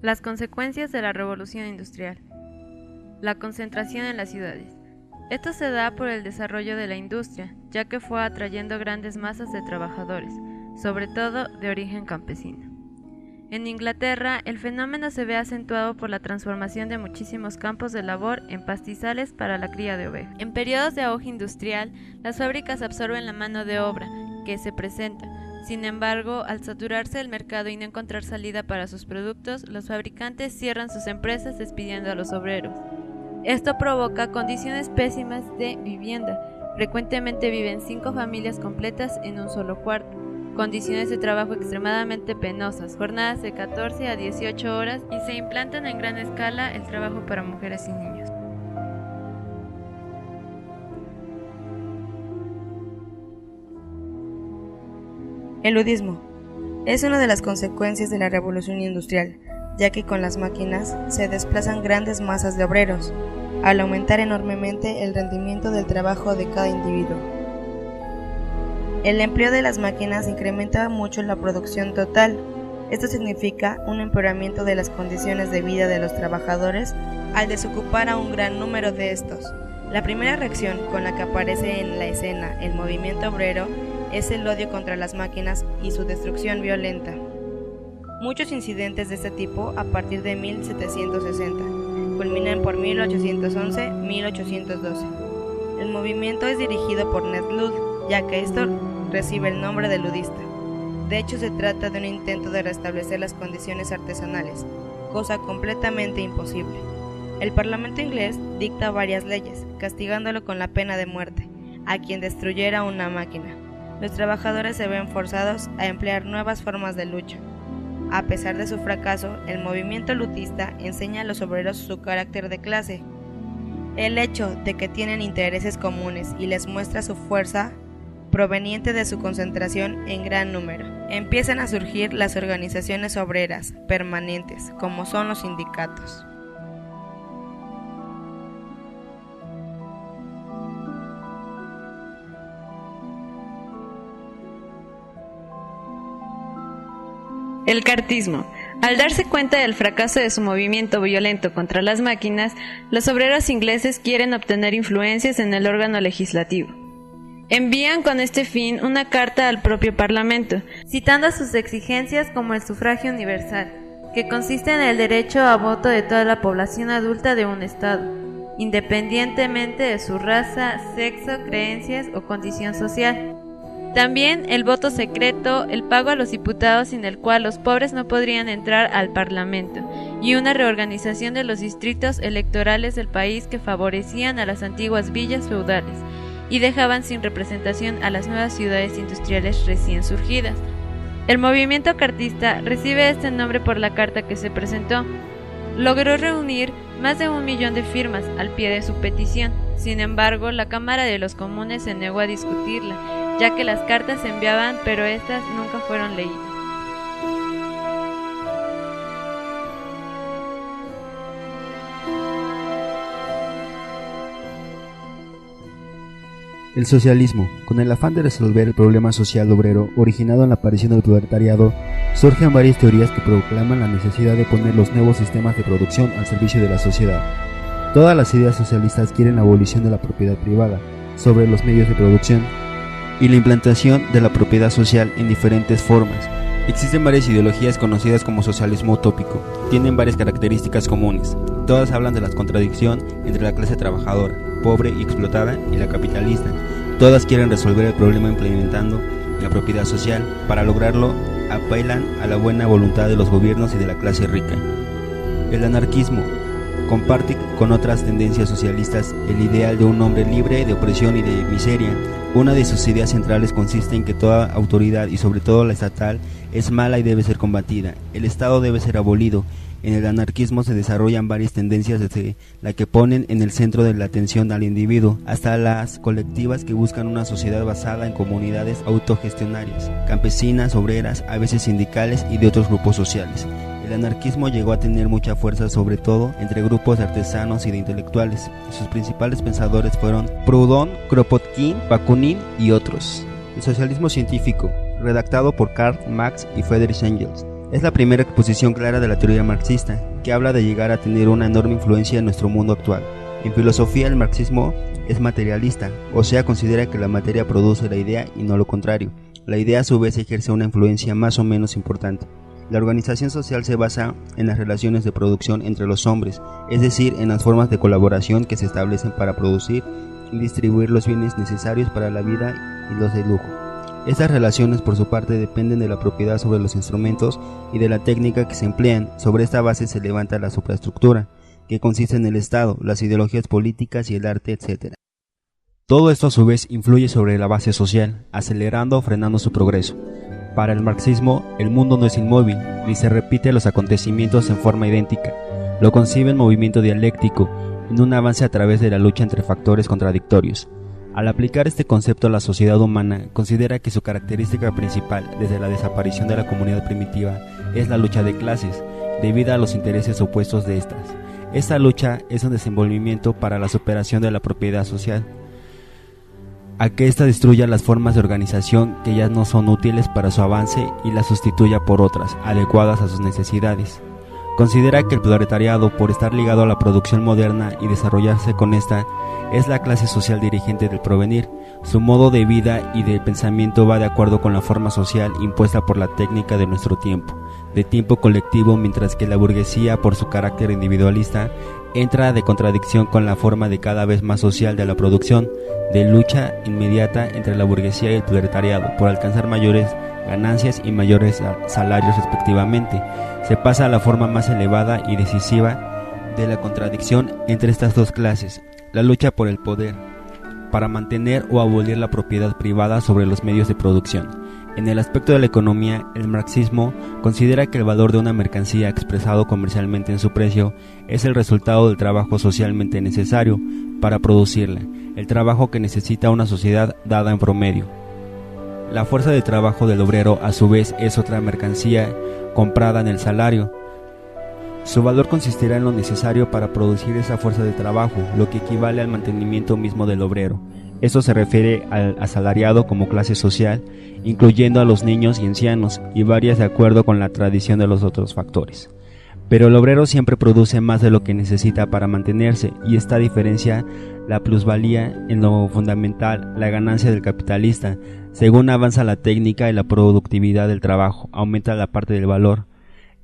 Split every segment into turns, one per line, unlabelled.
Las consecuencias de la revolución industrial. La concentración en las ciudades. Esto se da por el desarrollo de la industria, ya que fue atrayendo grandes masas de trabajadores, sobre todo de origen campesino. En Inglaterra, el fenómeno se ve acentuado por la transformación de muchísimos campos de labor en pastizales para la cría de ovejas. En periodos de auge industrial, las fábricas absorben la mano de obra que se presenta. Sin embargo, al saturarse el mercado y no encontrar salida para sus productos, los fabricantes cierran sus empresas despidiendo a los obreros. Esto provoca condiciones pésimas de vivienda. Frecuentemente viven 5 familias completas en un solo cuarto. Condiciones de trabajo extremadamente penosas, jornadas de 14 a 18 horas y se implantan en gran escala el trabajo para mujeres y niños.
El ludismo es una de las consecuencias de la revolución industrial, ya que con las máquinas se desplazan grandes masas de obreros, al aumentar enormemente el rendimiento del trabajo de cada individuo. El empleo de las máquinas incrementa mucho la producción total. Esto significa un empeoramiento de las condiciones de vida de los trabajadores al desocupar a un gran número de estos. La primera reacción con la que aparece en la escena el movimiento obrero es el odio contra las máquinas y su destrucción violenta. Muchos incidentes de este tipo a partir de 1760 culminan por 1811-1812. El movimiento es dirigido por Ned Ludd, ya que esto recibe el nombre de ludista. De hecho, se trata de un intento de restablecer las condiciones artesanales, cosa completamente imposible. El Parlamento inglés dicta varias leyes, castigándolo con la pena de muerte a quien destruyera una máquina. Los trabajadores se ven forzados a emplear nuevas formas de lucha. A pesar de su fracaso, el movimiento ludista enseña a los obreros su carácter de clase. El hecho de que tienen intereses comunes y les muestra su fuerza proveniente de su concentración en gran número. Empiezan a surgir las organizaciones obreras permanentes, como son los sindicatos.
El cartismo. Al darse cuenta del fracaso de su movimiento violento contra las máquinas, los obreros ingleses quieren obtener influencias en el órgano legislativo. Envían con este fin una carta al propio Parlamento, citando sus exigencias como el sufragio universal, que consiste en el derecho a voto de toda la población adulta de un estado, independientemente de su raza, sexo, creencias o condición social. También el voto secreto, el pago a los diputados sin el cual los pobres no podrían entrar al Parlamento, y una reorganización de los distritos electorales del país que favorecían a las antiguas villas feudales y dejaban sin representación a las nuevas ciudades industriales recién surgidas. El movimiento cartista recibe este nombre por la carta que se presentó. Logró reunir más de 1 millón de firmas al pie de su petición. Sin embargo, la Cámara de los Comunes se negó a discutirla, ya que las cartas se enviaban, pero estas nunca fueron leídas.
El socialismo, con el afán de resolver el problema social obrero originado en la aparición del proletariado, surgen varias teorías que proclaman la necesidad de poner los nuevos sistemas de producción al servicio de la sociedad. Todas las ideas socialistas quieren la abolición de la propiedad privada sobre los medios de producción y la implantación de la propiedad social en diferentes formas. Existen varias ideologías conocidas como socialismo utópico. Tienen varias características comunes. Todas hablan de la contradicción entre la clase trabajadora, pobre y explotada, y la capitalista. Todas quieren resolver el problema implementando la propiedad social. Para lograrlo, apelan a la buena voluntad de los gobiernos y de la clase rica. El anarquismo comparte con otras tendencias socialistas el ideal de un hombre libre de opresión y de miseria. Una de sus ideas centrales consiste en que toda autoridad, y sobre todo la estatal, es mala y debe ser combatida. El Estado debe ser abolido. En el anarquismo se desarrollan varias tendencias, desde la que ponen en el centro de la atención al individuo, hasta las colectivas que buscan una sociedad basada en comunidades autogestionarias, campesinas, obreras, a veces sindicales y de otros grupos sociales. El anarquismo llegó a tener mucha fuerza, sobre todo entre grupos de artesanos y de intelectuales. Sus principales pensadores fueron Proudhon, Kropotkin, Bakunin y otros. El socialismo científico, redactado por Karl Marx y Friedrich Engels, Es la primera exposición clara de la teoría marxista, que habla de llegar a tener una enorme influencia en nuestro mundo actual. En filosofía, el marxismo es materialista, o sea, considera que la materia produce la idea y no lo contrario. La idea a su vez ejerce una influencia más o menos importante. La organización social se basa en las relaciones de producción entre los hombres, es decir, en las formas de colaboración que se establecen para producir y distribuir los bienes necesarios para la vida y los de lujo. Estas relaciones por su parte dependen de la propiedad sobre los instrumentos y de la técnica que se emplean. Sobre esta base se levanta la superestructura, que consiste en el Estado, las ideologías políticas y el arte, etc. Todo esto a su vez influye sobre la base social, acelerando o frenando su progreso. Para el marxismo, el mundo no es inmóvil, ni se repite los acontecimientos en forma idéntica. Lo concibe en movimiento dialéctico, en un avance a través de la lucha entre factores contradictorios. Al aplicar este concepto a la sociedad humana, considera que su característica principal desde la desaparición de la comunidad primitiva es la lucha de clases, debido a los intereses opuestos de estas. Esta lucha es un desenvolvimiento para la superación de la propiedad social, a que ésta destruya las formas de organización que ya no son útiles para su avance y las sustituya por otras, adecuadas a sus necesidades. Considera que el proletariado, por estar ligado a la producción moderna y desarrollarse con esta, es la clase social dirigente del porvenir. Su modo de vida y de pensamiento va de acuerdo con la forma social impuesta por la técnica de nuestro tiempo, de tiempo colectivo, mientras que la burguesía, por su carácter individualista, entra de contradicción con la forma de cada vez más social de la producción, de lucha inmediata entre la burguesía y el proletariado por alcanzar mayores ganancias y mayores salarios respectivamente. Se pasa a la forma más elevada y decisiva de la contradicción entre estas dos clases, la lucha por el poder, para mantener o abolir la propiedad privada sobre los medios de producción. En el aspecto de la economía, el marxismo considera que el valor de una mercancía expresado comercialmente en su precio es el resultado del trabajo socialmente necesario para producirla, el trabajo que necesita una sociedad dada en promedio. La fuerza de trabajo del obrero, a su vez, es otra mercancía comprada en el salario. Su valor consistirá en lo necesario para producir esa fuerza de trabajo, lo que equivale al mantenimiento mismo del obrero. Esto se refiere al asalariado como clase social, incluyendo a los niños y ancianos, y varía de acuerdo con la tradición de los otros factores. Pero el obrero siempre produce más de lo que necesita para mantenerse, y esta diferencia la plusvalía en lo fundamental, la ganancia del capitalista. Según avanza la técnica y la productividad del trabajo, aumenta la parte del valor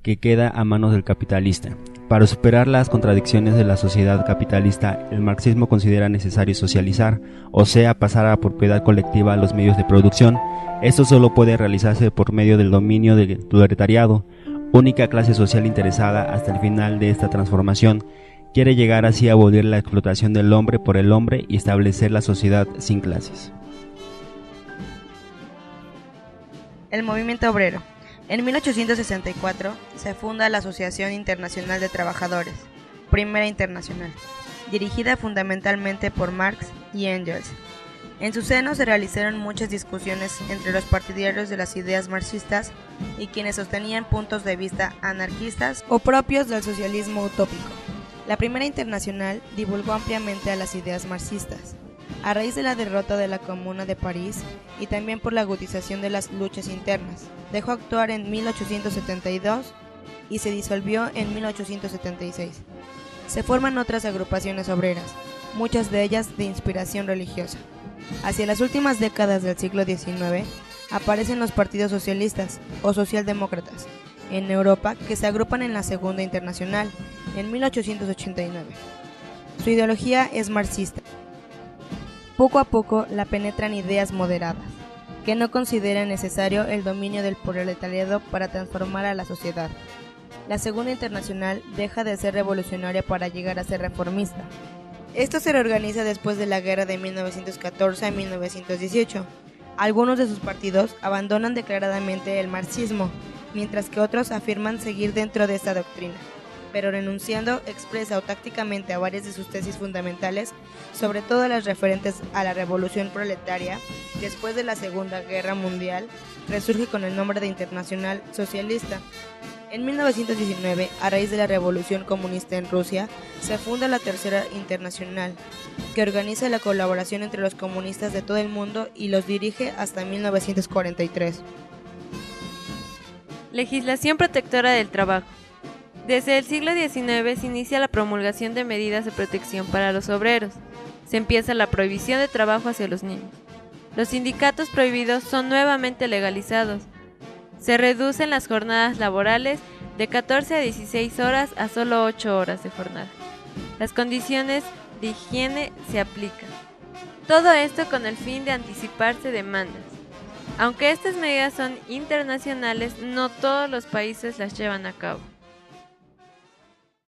que queda a manos del capitalista. Para superar las contradicciones de la sociedad capitalista, el marxismo considera necesario socializar, o sea, pasar a propiedad colectiva los medios de producción. Esto solo puede realizarse por medio del dominio del proletariado, única clase social interesada hasta el final de esta transformación. Quiere llegar así a abolir la explotación del hombre por el hombre y establecer la sociedad sin clases.
El movimiento obrero. En 1864 se funda la Asociación Internacional de Trabajadores, Primera Internacional, dirigida fundamentalmente por Marx y Engels. En su seno se realizaron muchas discusiones entre los partidarios de las ideas marxistas y quienes sostenían puntos de vista anarquistas o propios del socialismo utópico. La Primera Internacional divulgó ampliamente a las ideas marxistas, a raíz de la derrota de la Comuna de París y también por la agudización de las luchas internas. Dejó actuar en 1872 y se disolvió en 1876. Se forman otras agrupaciones obreras, muchas de ellas de inspiración religiosa. Hacia las últimas décadas del siglo XIX aparecen los partidos socialistas o socialdemócratas en Europa, que se agrupan en la Segunda Internacional en 1889. Su ideología es marxista. Poco a poco la penetran ideas moderadas, que no consideran necesario el dominio del proletariado para transformar a la sociedad. La Segunda Internacional deja de ser revolucionaria para llegar a ser reformista. Esto se reorganiza después de la guerra de 1914 a 1918. Algunos de sus partidos abandonan declaradamente el marxismo, mientras que otros afirman seguir dentro de esta doctrina, pero renunciando expresa o tácticamente a varias de sus tesis fundamentales, sobre todo las referentes a la revolución proletaria. Después de la Segunda Guerra Mundial, resurge con el nombre de Internacional Socialista. En 1919, a raíz de la revolución comunista en Rusia, se funda la Tercera Internacional, que organiza la colaboración entre los comunistas de todo el mundo y los dirige hasta 1943.
Legislación protectora del trabajo. Desde el siglo XIX se inicia la promulgación de medidas de protección para los obreros. Se empieza la prohibición de trabajo hacia los niños. Los sindicatos prohibidos son nuevamente legalizados. Se reducen las jornadas laborales de 14 a 16 horas a solo 8 horas de jornada. Las condiciones de higiene se aplican. Todo esto con el fin de anticiparse demandas. Aunque estas medidas son internacionales, no todos los países las llevan a cabo.